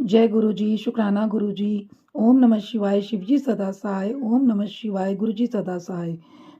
जय गुरु जी, शुक्राना गुरु जी। ओम नमः शिवाय, शिव जी सदा सहाय। ओम नमः शिवाय, गुरु जी सदा सहाय।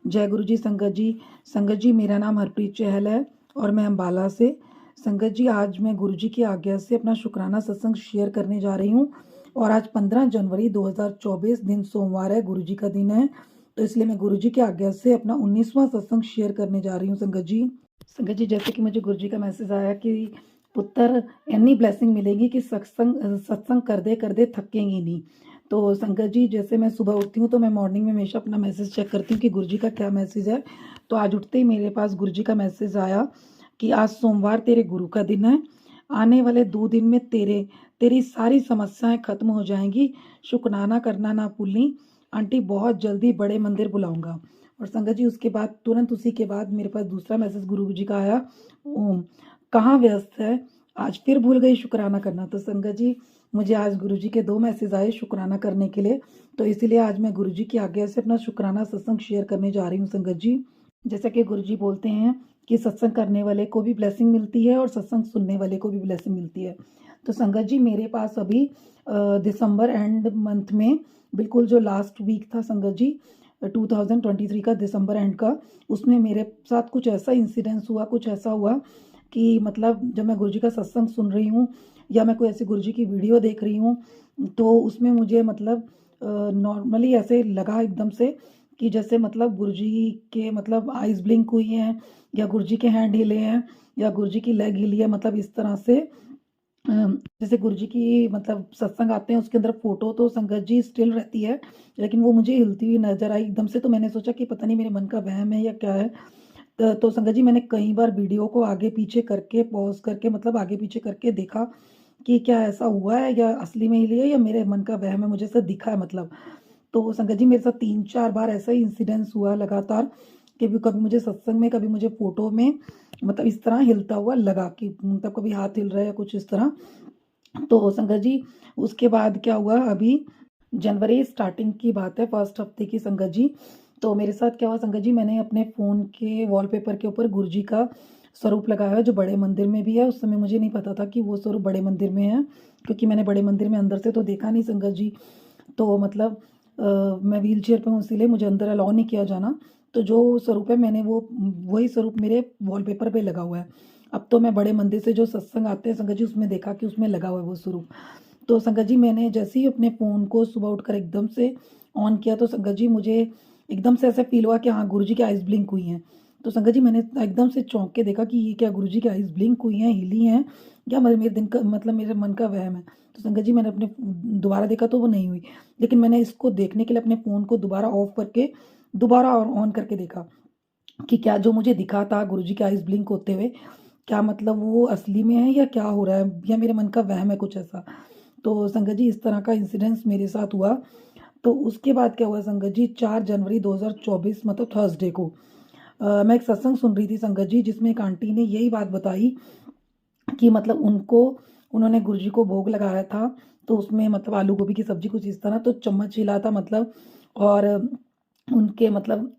जय गुरु जी। संगत जी, मेरा नाम हरप्रीत चहल है और मैं अम्बाला से। संगत जी, आज मैं गुरु जी की आज्ञा से अपना शुक्राना सत्संग शेयर करने जा रही हूँ और आज 15 जनवरी 2024 दिन सोमवार है, गुरु जी का दिन है। तो इसलिए मैं गुरु जी की आज्ञा से अपना 19वां सत्संग शेयर करने जा रही हूँ संगत जी। संगत जी, जैसे कि मुझे गुरु जी का मैसेज आया कि पुत्र इतनी ब्लेसिंग मिलेगी कि सत्संग सत्संग कर दे थकेंगी नहीं। तो संगत जी, जैसे मैं सुबह उठती हूँ तो मैं मॉर्निंग में हमेशा अपना मैसेज चेक करती हूँ कि गुरु जी का क्या मैसेज है। तो आज उठते ही मेरे पास गुरु जी का मैसेज आया कि आज सोमवार तेरे गुरु का दिन है। आने वाले 2 दिन में तेरी सारी समस्याएं खत्म हो जाएंगी। शुक्राना करना ना भूलनी। आंटी बहुत जल्दी बड़े मंदिर बुलाऊंगा। और संगत जी, उसके बाद तुरंत उसी के बाद मेरे पास दूसरा मैसेज गुरु जी का आया। ओम, कहाँ व्यस्त है, आज फिर भूल गई शुक्राना करना। तो संगत जी, मुझे आज गुरु जी के 2 मैसेज आए शुक्राना करने के लिए। तो इसीलिए आज मैं गुरु जी की आज्ञा से अपना शुक्राना सत्संग शेयर करने जा रही हूँ संगत जी। जैसा कि गुरु जी बोलते हैं कि सत्संग करने वाले को भी ब्लेसिंग मिलती है और सत्संग सुनने वाले को भी ब्लेसिंग मिलती है। तो संगत जी, मेरे पास अभी दिसंबर एंड मंथ में बिल्कुल जो लास्ट वीक था संगत जी, 2023 का दिसंबर एंड का, उसमें मेरे साथ कुछ ऐसा इंसिडेंस हुआ, कुछ ऐसा हुआ कि मतलब जब मैं गुरु जी का सत्संग सुन रही हूँ या मैं कोई ऐसी गुरु जी की वीडियो देख रही हूँ, तो उसमें मुझे मतलब नॉर्मली ऐसे लगा एकदम से कि जैसे मतलब गुरु जी के मतलब आइज़ ब्लिंक हुई हैं या गुरु जी के हैंड हिले हैं या गुरु जी की लेग हिली है, मतलब इस तरह से। जैसे गुरु जी की मतलब सत्संग आते हैं उसके अंदर फ़ोटो तो संगत जी स्टिल रहती है, लेकिन वो मुझे हिलती हुई नज़र आई एकदम से। तो मैंने सोचा कि पता नहीं मेरे मन का वहम है या क्या है। तो संगत जी, मैंने कई बार वीडियो को आगे पीछे करके पॉज़ करके मतलब आगे पीछे करके देखा कि क्या ऐसा हुआ है या असली में हिली है या मेरे मन का वहम है, मुझे ऐसा दिखा है मतलब। तो संगत जी, मेरे साथ 3-4 बार ऐसा ही इंसिडेंस हुआ लगातार कि कभी मुझे सत्संग में, कभी मुझे फ़ोटो में मतलब इस तरह हिलता हुआ लगा कि मतलब कभी हाथ हिल रहा है या कुछ इस तरह। तो संगत जी, उसके बाद क्या हुआ, अभी जनवरी स्टार्टिंग की बात है, फर्स्ट हफ्ते की संगत जी। तो मेरे साथ क्या हुआ संगत जी, मैंने अपने फ़ोन के वॉलपेपर के ऊपर गुरु जी का स्वरूप लगाया है जो बड़े मंदिर में भी है। उस समय मुझे नहीं पता था कि वो स्वरूप बड़े मंदिर में है, क्योंकि मैंने बड़े मंदिर में अंदर से तो देखा नहीं संगत जी। तो मतलब मैं व्हील चेयर पे हूँ इसीलिए मुझे अंदर अलाउ नहीं किया जाना। तो जो स्वरूप है मैंने वो वही स्वरूप मेरे वॉलपेपर पे लगा हुआ है। अब तो मैं बड़े मंदिर से जो सत्संग आते हैं संगत जी, उसमें देखा कि उसमें लगा हुआ है वो स्वरूप। तो संगत जी, मैंने जैसे ही अपने फ़ोन को सुबह उठकर एकदम से ऑन किया तो संगत जी, मुझे एकदम से ऐसा फ़ील हुआ कि हाँ, गुरु जी की आइज़ ब्लिंक हुई हैं। तो संगत जी, मैंने एकदम से चौंक के देखा कि ये क्या गुरु जी की आइज़ ब्लिंक हुई हैं, हिली हैं या मेरे मेरे दिन का मतलब मेरे मन का वहम है। तो संगत जी, मैंने अपने दोबारा देखा तो वो नहीं हुई। लेकिन मैंने इसको देखने के लिए अपने फ़ोन को दोबारा ऑफ करके दोबारा और ऑन करके देखा कि क्या जो मुझे दिखा था गुरु जी के आइज़ ब्लिंक होते हुए, क्या मतलब वो असली में है या क्या हो रहा है या मेरे मन का वहम है कुछ ऐसा। तो संगत जी, इस तरह का इंसिडेंस मेरे साथ हुआ। तो उसके बाद क्या हुआ संगत जी, 4 जनवरी 2024 मतलब थर्सडे को मैं एक सत्संग सुन रही थी संगत जी, जिसमें एक आंटी ने यही बात बताई कि मतलब उन्होंने गुरु जी को भोग लगाया था, तो उसमें मतलब आलू गोभी की सब्ज़ी कुछ इस तरह, तो चम्मच हिला था मतलब। और उनके मतलब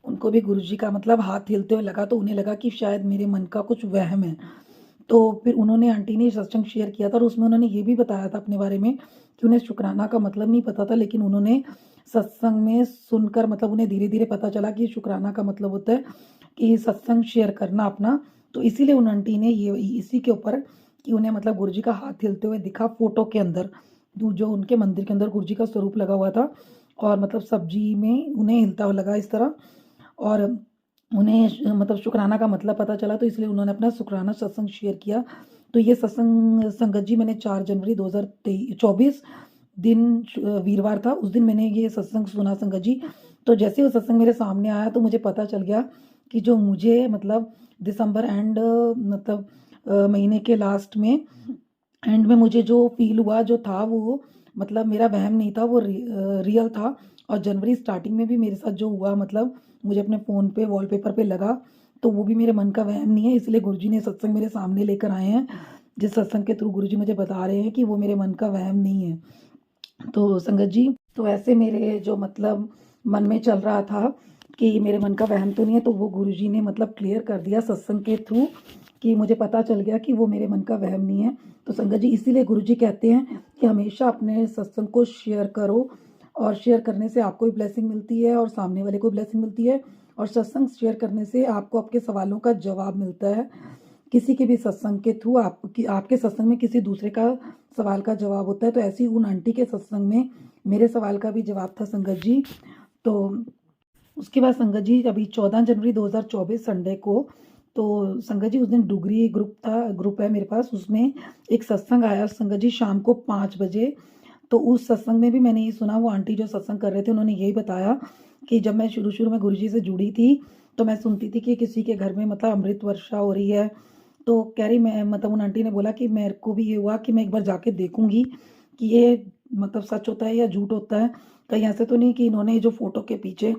उनको भी गुरु जी का मतलब हाथ हिलते हुए लगा, तो उन्हें लगा कि शायद मेरे मन का कुछ वहम है। तो फिर उन्होंने आंटी ने सत्संग शेयर किया था और उसमें उन्होंने ये भी बताया था अपने बारे में कि उन्हें शुक्राना का मतलब नहीं पता था, लेकिन उन्होंने सत्संग में सुनकर मतलब उन्हें धीरे-धीरे पता चला कि शुक्राना का मतलब होता है कि सत्संग शेयर करना अपना। तो इसीलिए उन आंटी ने ये इसी के ऊपर कि उन्हें मतलब गुरु जी का हाथ हिलते हुए दिखा फ़ोटो के अंदर, जो उनके मंदिर के अंदर गुरु जी का स्वरूप लगा हुआ था और मतलब सब्जी में उन्हें हिलता हुआ लगा इस तरह। और उन्हें मतलब शुक्राना का मतलब पता चला, तो इसलिए उन्होंने अपना शुक्राना सत्संग शेयर किया। तो ये सत्संग संगत जी, मैंने 4 जनवरी 2024 दिन वीरवार था, उस दिन मैंने ये सत्संग सुना संगत जी। तो जैसे ही वो सत्संग मेरे सामने आया तो मुझे पता चल गया कि जो मुझे मतलब दिसंबर एंड मतलब महीने के लास्ट में एंड में मुझे जो फ़ील हुआ जो था वो मतलब मेरा वहम नहीं था, वो रियल था। और जनवरी स्टार्टिंग में भी मेरे साथ जो हुआ मतलब मुझे अपने फ़ोन पे वॉलपेपर पे लगा, तो वो भी मेरे मन का वहम नहीं है। इसलिए गुरुजी ने सत्संग मेरे सामने लेकर आए हैं, जिस सत्संग के थ्रू गुरुजी मुझे बता रहे हैं कि वो मेरे मन का वहम नहीं है। तो संगत जी, तो ऐसे मेरे जो मतलब मन में चल रहा था कि मेरे मन का वहम तो नहीं है, तो वो गुरुजी ने मतलब क्लियर कर दिया सत्संग के थ्रू कि मुझे पता चल गया कि वो मेरे मन का वहम नहीं है। तो संगत जी इसीलिए गुरुजी कहते हैं कि हमेशा अपने सत्संग को शेयर करो, और शेयर करने से आपको भी ब्लेसिंग मिलती है और सामने वाले को ब्लेसिंग मिलती है, और सत्संग शेयर करने से आपको आपके सवालों का जवाब मिलता है। किसी के भी सत्संग के थ्रू आपके सत्संग में किसी दूसरे का सवाल का जवाब होता है। तो ऐसी उन आंटी के सत्संग में मेरे सवाल का भी जवाब था संगत जी। तो उसके बाद संगत जी अभी 14 जनवरी 2024 संडे को, तो संगत जी उस दिन डुगरी ग्रुप है मेरे पास, उसमें एक सत्संग आया संगत जी शाम को 5 बजे। तो उस सत्संग में भी मैंने ये सुना, वो आंटी जो सत्संग कर रहे थे उन्होंने यही बताया कि जब मैं शुरू में गुरुजी से जुड़ी थी, तो मैं सुनती थी कि किसी के घर में मतलब अमृत वर्षा हो रही है। तो कह रही, मैं मतलब उन आंटी ने बोला कि मेरे को भी ये हुआ कि मैं एक बार जाके देखूंगी कि ये मतलब सच होता है या झूठ होता है। कहीं ऐसे तो नहीं कि इन्होंने जो फोटो के पीछे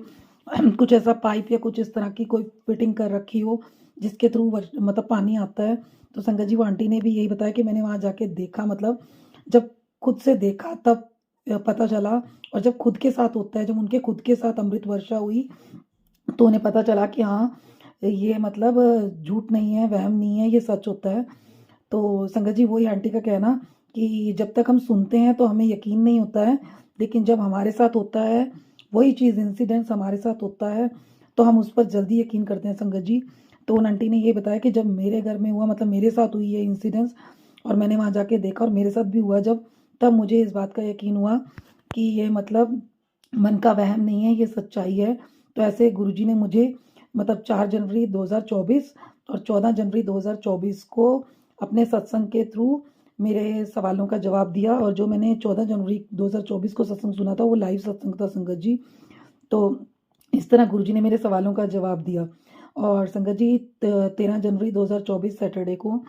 कुछ ऐसा पाइप या कुछ इस तरह की कोई फिटिंग कर रखी हो जिसके थ्रू मतलब पानी आता है। तो संगत जी वो आंटी ने भी यही बताया कि मैंने वहाँ जाके देखा, मतलब जब खुद से देखा तब पता चला। और जब खुद के साथ होता है, जब उनके खुद के साथ अमृत वर्षा हुई, तो उन्हें पता चला कि हाँ, ये मतलब झूठ नहीं है, वहम नहीं है, ये सच होता है। तो संगत जी वही आंटी का कहना कि जब तक हम सुनते हैं तो हमें यकीन नहीं होता है, लेकिन जब हमारे साथ होता है वही चीज़, इंसिडेंस हमारे साथ होता है, तो हम उस पर जल्दी यकीन करते हैं संगत जी। तो उन आंटी ने ये बताया कि जब मेरे घर में हुआ, मतलब मेरे साथ हुई ये इंसिडेंस, और मैंने वहाँ जाके देखा और मेरे साथ भी हुआ जब, तब मुझे इस बात का यकीन हुआ कि ये मतलब मन का वहम नहीं है, ये सच्चाई है। तो ऐसे गुरुजी ने मुझे मतलब 4 जनवरी 2024 और 14 जनवरी 2024 को अपने सत्संग के थ्रू मेरे सवालों का जवाब दिया। और जो मैंने 14 जनवरी 2024 को सत्संग सुना था वो लाइव सत्संग था संगत जी। तो इस तरह गुरुजी ने मेरे सवालों का जवाब दिया। और संगत जी 13 जनवरी 2024 सैटरडे को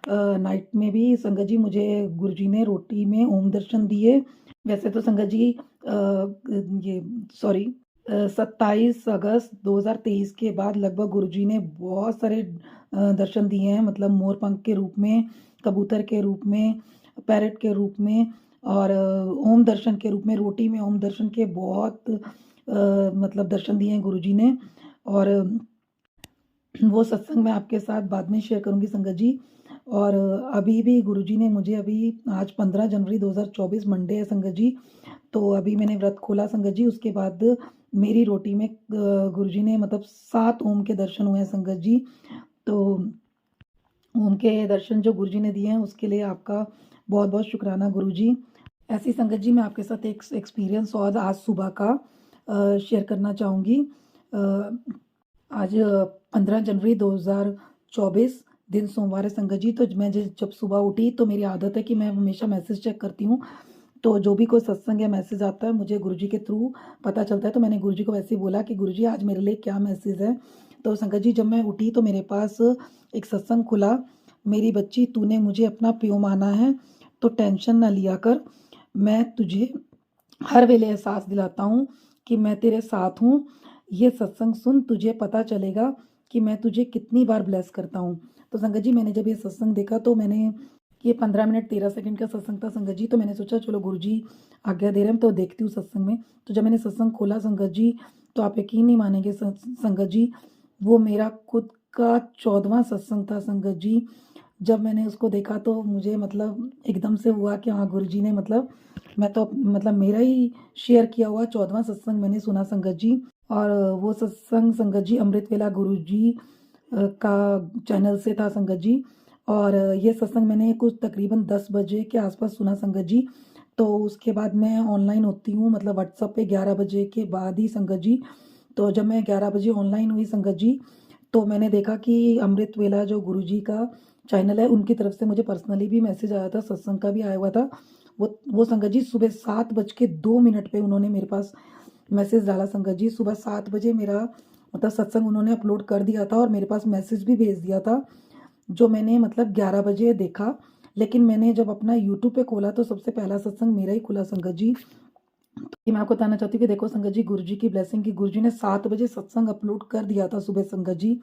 नाइट में भी संगत जी मुझे गुरुजी ने रोटी में ओम दर्शन दिए। वैसे तो संगत जी ये सॉरी 27 अगस्त 2023 के बाद लगभग गुरुजी ने बहुत सारे दर्शन दिए हैं, मतलब मोर पंख के रूप में, कबूतर के रूप में, पैरट के रूप में, और ओम दर्शन के रूप में, रोटी में ओम दर्शन के बहुत मतलब दर्शन दिए हैं गुरुजी ने। और वो सत्संग मैं आपके साथ बाद में शेयर करूंगी संगत जी। और अभी भी गुरुजी ने मुझे अभी आज 15 जनवरी 2024 मंडे है संगत जी, तो अभी मैंने व्रत खोला संगत जी, उसके बाद मेरी रोटी में गुरुजी ने मतलब 7 ओम के दर्शन हुए हैं संगत जी। तो ओम के दर्शन जो गुरुजी ने दिए हैं उसके लिए आपका बहुत बहुत शुक्राना गुरुजी। ऐसी संगत जी मैं आपके साथ एक एक्सपीरियंस और आज सुबह का शेयर करना चाहूँगी। आज 15 जनवरी 2024 दिन सोमवार है संगत जी। तो मैं जब सुबह उठी तो मेरी आदत है कि मैं हमेशा मैसेज चेक करती हूँ। तो जो भी कोई सत्संग या मैसेज आता है मुझे गुरुजी के थ्रू पता चलता है। तो मैंने गुरुजी को वैसे ही बोला कि गुरुजी आज मेरे लिए क्या मैसेज है। तो संगत जी जब मैं उठी तो मेरे पास एक सत्संग खुला, मेरी बच्ची तूने मुझे अपना प्यो माना है तो टेंशन ना लिया कर, मैं तुझे हर वेले एहसास दिलाता हूँ कि मैं तेरे साथ हूँ। ये सत्संग सुन, तुझे पता चलेगा कि मैं तुझे कितनी बार ब्लेस करता हूँ। तो संगत जी मैंने जब ये सत्संग देखा तो मैंने, ये 15 मिनट 13 सेकंड का सत्संग था संगत जी, तो मैंने सोचा चलो गुरुजी आज्ञा दे रहे हैं तो देखती हूँ सत्संग में। तो जब मैंने सत्संग खोला संगत जी, तो आप यकीन नहीं मानेंगे संगत जी, वो मेरा खुद का 14वां सत्संग था संगत जी। जब मैंने उसको देखा तो मुझे मतलब एकदम से हुआ कि हाँ गुरुजी ने मतलब, मैं तो मतलब मेरा ही शेयर किया हुआ 14वां सत्संग मैंने सुना संगत जी। और वो सत्संग संगत जी अमृत वेला गुरुजी का चैनल से था संगत जी। और ये सत्संग मैंने कुछ तकरीबन 10 बजे के आसपास सुना संगत जी। तो उसके बाद मैं ऑनलाइन होती हूँ मतलब व्हाट्सएप पे 11 बजे के बाद ही संगत जी। तो जब मैं 11 बजे ऑनलाइन हुई संगत जी, तो मैंने देखा कि अमृत वेला जो गुरुजी का चैनल है उनकी तरफ से मुझे पर्सनली भी मैसेज आया था, सत्संग का भी आया हुआ था। वो संगत जी सुबह 7:02 पे उन्होंने मेरे पास मैसेज डाला संगत जी। सुबह 7 बजे मेरा मतलब सत्संग उन्होंने अपलोड कर दिया था और मेरे पास मैसेज भी भेज दिया था, जो मैंने मतलब 11 बजे देखा। लेकिन मैंने जब अपना यूट्यूब पे खोला तो सबसे पहला सत्संग मेरा ही खुला संगत जी। तो ये मैं आपको बताना चाहती हूँ कि देखो संगत जी, गुरुजी की ब्लेसिंग की, गुरुजी ने 7 बजे सत्संग अपलोड कर दिया था सुबह संगत जी,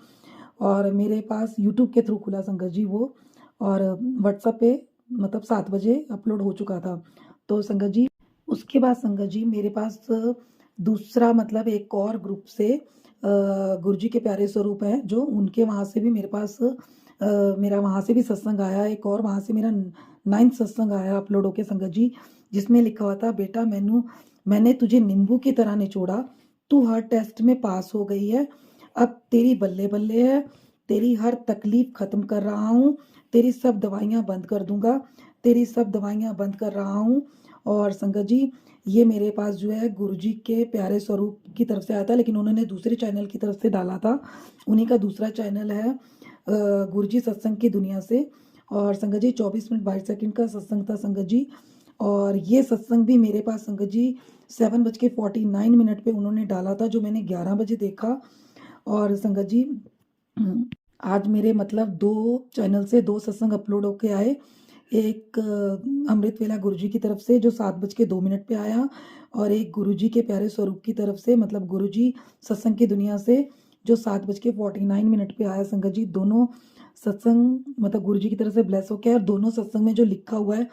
और मेरे पास यूट्यूब के थ्रू खुला संगत जी वो, और व्हाट्सएप पे मतलब 7 बजे अपलोड हो चुका था। तो संगत जी उसके बाद संगत जी मेरे पास दूसरा मतलब एक और ग्रुप से गुरुजी के प्यारे स्वरूप हैं जो, उनके वहाँ से भी मेरे पास मेरा वहाँ से भी सत्संग आया, एक और वहाँ से मेरा 9th सत्संग आया अपलोड होके संगत जी, जिसमें लिखा हुआ था, बेटा मैंने तुझे नींबू की तरह निचोड़ा, तू हर टेस्ट में पास हो गई है, अब तेरी बल्ले बल्ले है, तेरी हर तकलीफ खत्म कर रहा हूँ, तेरी सब दवाइयाँ बंद कर दूंगा, तेरी सब दवाइयाँ बंद कर रहा हूँ। और संगत जी, ये मेरे पास जो है गुरुजी के प्यारे स्वरूप की तरफ से आया था, लेकिन उन्होंने दूसरे चैनल की तरफ से डाला था। उन्हीं का दूसरा चैनल है गुरुजी सत्संग की दुनिया से। और संगत जी 24 मिनट 22 सेकंड का सत्संग था संगत जी। और ये सत्संग भी मेरे पास संगत जी 7:49 पे उन्होंने डाला था, जो मैंने 11 बजे देखा। और संगत जी आज मेरे मतलब 2 चैनल से 2 सत्संग अपलोड होके आए। एक अमृत वेला गुरुजी की तरफ से जो 7:02 पे आया, और एक गुरुजी के प्यारे स्वरूप की तरफ से, मतलब गुरुजी सत्संग की दुनिया से, जो 7:49 पे आया संगत जी। दोनों सत्संग मतलब गुरुजी की तरफ से ब्लेस होके आए, और दोनों सत्संग में जो लिखा हुआ है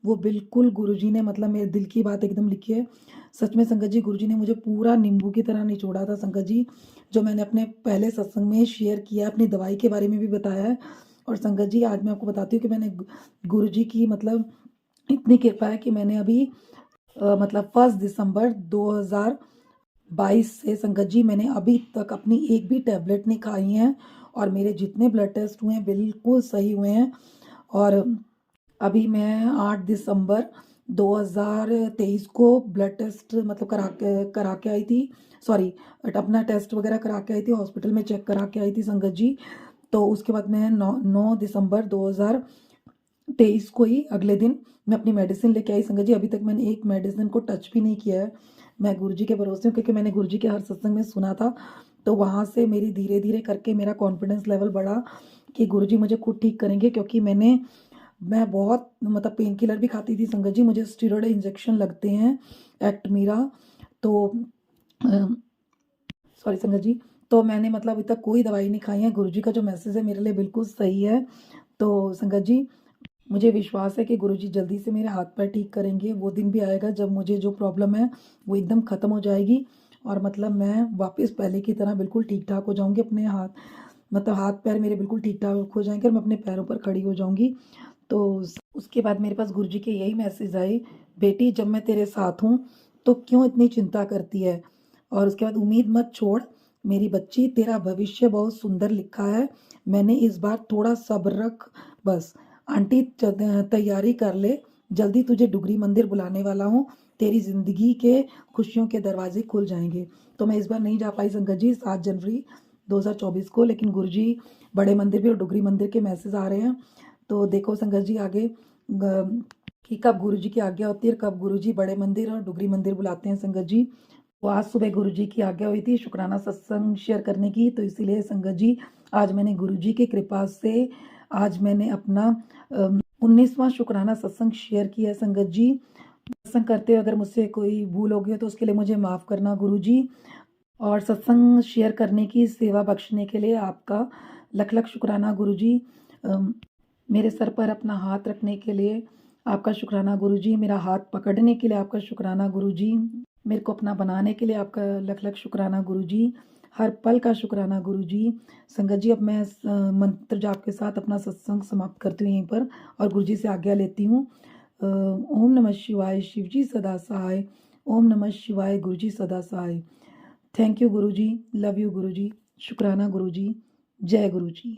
वो बिल्कुल गुरुजी ने मतलब मेरे दिल की बात एकदम लिखी है। सच में संगत जी गुरुजी ने मुझे पूरा नींबू की तरह निचोड़ा था संगत जी, जो मैंने अपने पहले सत्संग में शेयर किया, अपनी दवाई के बारे में भी बताया है। और संगत जी आज मैं आपको बताती हूँ कि मैंने गुरुजी की मतलब इतनी कृपा है कि मैंने अभी मतलब 1 दिसंबर 2022 से संगत जी मैंने अभी तक अपनी एक भी टैबलेट नहीं खाई है, और मेरे जितने ब्लड टेस्ट हुए हैं बिल्कुल सही हुए हैं। और अभी मैं 8 दिसंबर 2023 को ब्लड टेस्ट मतलब करा के आई थी, सॉरी अपना टेस्ट वगैरह करा के आई थी, हॉस्पिटल में चेक करा के आई थी संगत जी। तो उसके बाद मैं 9 दिसंबर 2023 को ही अगले दिन मैं अपनी मेडिसिन लेके आई संगत जी। अभी तक मैंने एक मेडिसिन को टच भी नहीं किया है। मैं गुरुजी के भरोसे हूँ, क्योंकि मैंने गुरुजी के हर सत्संग में सुना था, तो वहाँ से मेरी धीरे धीरे करके मेरा कॉन्फिडेंस लेवल बढ़ा कि गुरुजी मुझे खुद ठीक करेंगे। क्योंकि मैं बहुत मतलब पेन किलर भी खाती थी संगत जी, मुझे स्टीरॉयड इंजेक्शन लगते हैं एक्टमीरा। तो सॉरी संगत जी, तो मैंने मतलब अभी तक कोई दवाई नहीं खाई है। गुरुजी का जो मैसेज है मेरे लिए बिल्कुल सही है। तो संगत जी मुझे विश्वास है कि गुरुजी जल्दी से मेरे हाथ पैर ठीक करेंगे। वो दिन भी आएगा जब मुझे जो प्रॉब्लम है वो एकदम ख़त्म हो जाएगी, और मतलब मैं वापस पहले की तरह बिल्कुल ठीक ठाक हो जाऊंगी। अपने हाथ पैर मेरे बिल्कुल ठीक ठाक हो जाएंगे, और मैं अपने पैरों पर खड़ी हो जाऊंगी। तो उसके बाद मेरे पास गुरुजी के यही मैसेज आए, बेटी जब मैं तेरे साथ हूँ तो क्यों इतनी चिंता करती है। और उसके बाद, उम्मीद मत छोड़ मेरी बच्ची, तेरा भविष्य बहुत सुंदर लिखा है, मैंने इस बार थोड़ा सब्र रख बस। आंटी तैयारी कर ले, जल्दी तुझे डुगरी मंदिर बुलाने वाला हूँ, तेरी जिंदगी के खुशियों के दरवाजे खुल जाएंगे। तो मैं इस बार नहीं जा पाई संगत जी 7 जनवरी 2024 को, लेकिन गुरुजी बड़े मंदिर भी और डुगरी मंदिर के मैसेज आ रहे हैं। तो देखो संगत जी आगे कि कब गुरुजी की आज्ञा होती है, कब गुरुजी बड़े मंदिर और डुगरी मंदिर बुलाते हैं संगत जी। तो आज सुबह गुरुजी की आज्ञा हुई थी शुक्राना सत्संग शेयर करने की, तो इसीलिए संगत जी आज मैंने गुरुजी की कृपा से आज मैंने अपना 19वां शुक्राना सत्संग शेयर किया है संगत जी। सत्संग करते हुए अगर मुझसे कोई भूल हो गई हो तो उसके लिए मुझे माफ़ करना गुरुजी। और सत्संग शेयर करने की सेवा बख्शने के लिए आपका लख लख शुक्राना गुरुजी। मेरे सर पर अपना हाथ रखने के लिए आपका शुक्राना गुरुजी, मेरा हाथ पकड़ने के लिए आपका शुक्राना गुरुजी, मेरे को अपना बनाने के लिए आपका लख लख शुक्राना गुरुजी, हर पल का शुक्राना गुरुजी। संगत जी अब मैं मंत्र जाप के साथ अपना सत्संग समाप्त करती हूँ यहीं पर, और गुरुजी से आज्ञा लेती हूँ। ओम नमः शिवाय, शिवजी सदा सहाय। ओम नमः शिवाय, गुरुजी सदा सहाय। Thank you Guruji, love you Guruji, शुक्राना गुरुजी, जय गुरुजी।